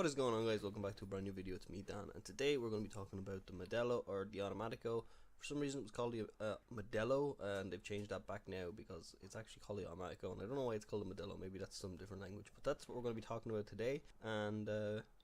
What is going on, guys? Welcome back to a brand new video. It's me, Dan, and today we're going to be talking about the Modelo, or the Autimatico. For some reason it was called the Modelo, and they've changed that back now because it's actually called the Autimatico, and I don't know why it's called the Modelo. Maybe that's some different language, but that's what we're going to be talking about today. And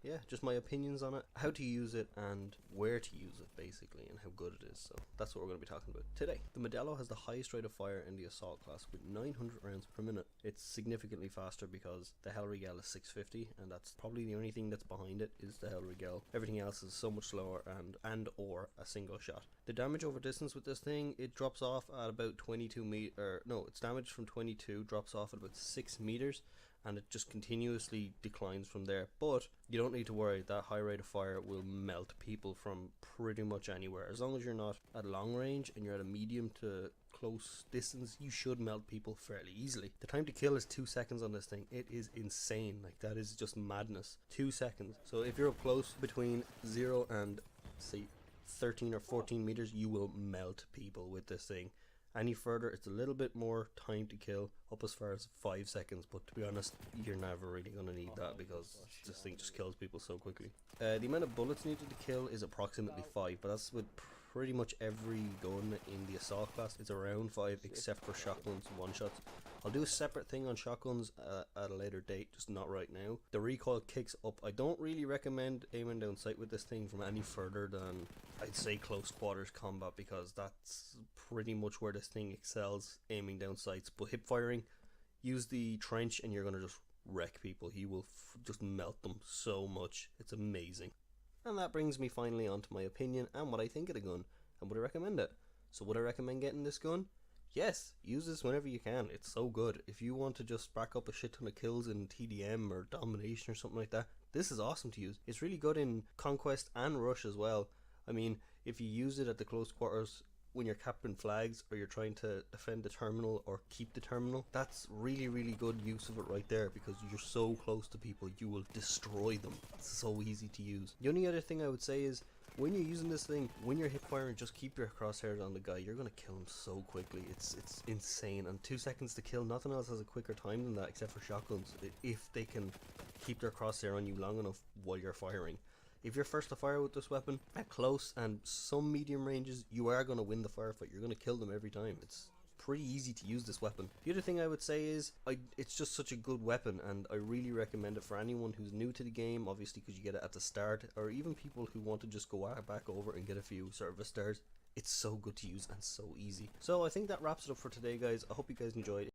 yeah, just my opinions on it, how to use it, and where to use it basically, and how good it is. So that's what we're going to be talking about today. The Modelo has the highest rate of fire in the assault class with 900 rounds per minute. It's significantly faster because the Hellriegel is 650, and that's probably the only thing that's behind it is the Hellriegel. Everything else is so much slower and or a single shot. The damage over distance with this thing, it drops off at about 22 meters. No, it's damage from 22 drops off at about 6 meters, and it just continuously declines from there. But you don't need to worry, that high rate of fire will melt people from pretty much anywhere. As long as you're not at long range and you're at a medium to close distance, you should melt people fairly easily. The time to kill is 2 seconds on this thing. It is insane. Like, that is just madness. 2 seconds. So if you're up close between 0 and say 13 or 14 meters, you will melt people with this thing. Any further, it's a little bit more time to kill, up as far as 5 seconds, but to be honest, you're never really going to need that because this thing just kills people so quickly. The amount of bullets needed to kill is approximately 5, but that's with pretty much every gun in the assault class. It's around 5 except for shotguns and one-shots. I'll do a separate thing on shotguns at a later date, just not right now. The recoil kicks up. I don't really recommend aiming down sight with this thing from any further than, I'd say, close quarters combat, because that's pretty much where this thing excels, aiming down sights. But hip firing, use the trench and you're going to just wreck people. You will just melt them so much. It's amazing. And that brings me finally on to my opinion and what I think of the gun, and would I recommend it. So would I recommend getting this gun? Yes, use this whenever you can. It's so good. If you want to just rack up a shit ton of kills in TDM or domination or something like that, this is awesome to use. It's really good in conquest and rush as well. I mean, if you use it at the close quarters when you're capturing flags or you're trying to defend the terminal or keep the terminal, that's really good use of it right there, because you're so close to people, you will destroy them. It's so easy to use. The only other thing I would say is, when you're using this thing, when you're hip firing, just keep your crosshairs on the guy. You're gonna kill him so quickly. It's insane. And 2 seconds to kill, nothing else has a quicker time than that except for shotguns, if they can keep their crosshair on you long enough while you're firing. If you're first to fire with this weapon at close and some medium ranges, you are going to win the firefight. You're going to kill them every time. It's pretty easy to use this weapon. The other thing I would say is, it's just such a good weapon, and I really recommend it for anyone who's new to the game, obviously because you get it at the start, or even people who want to just go back over and get a few service stars. It's so good to use and so easy. So I think that wraps it up for today, guys. I hope you guys enjoyed.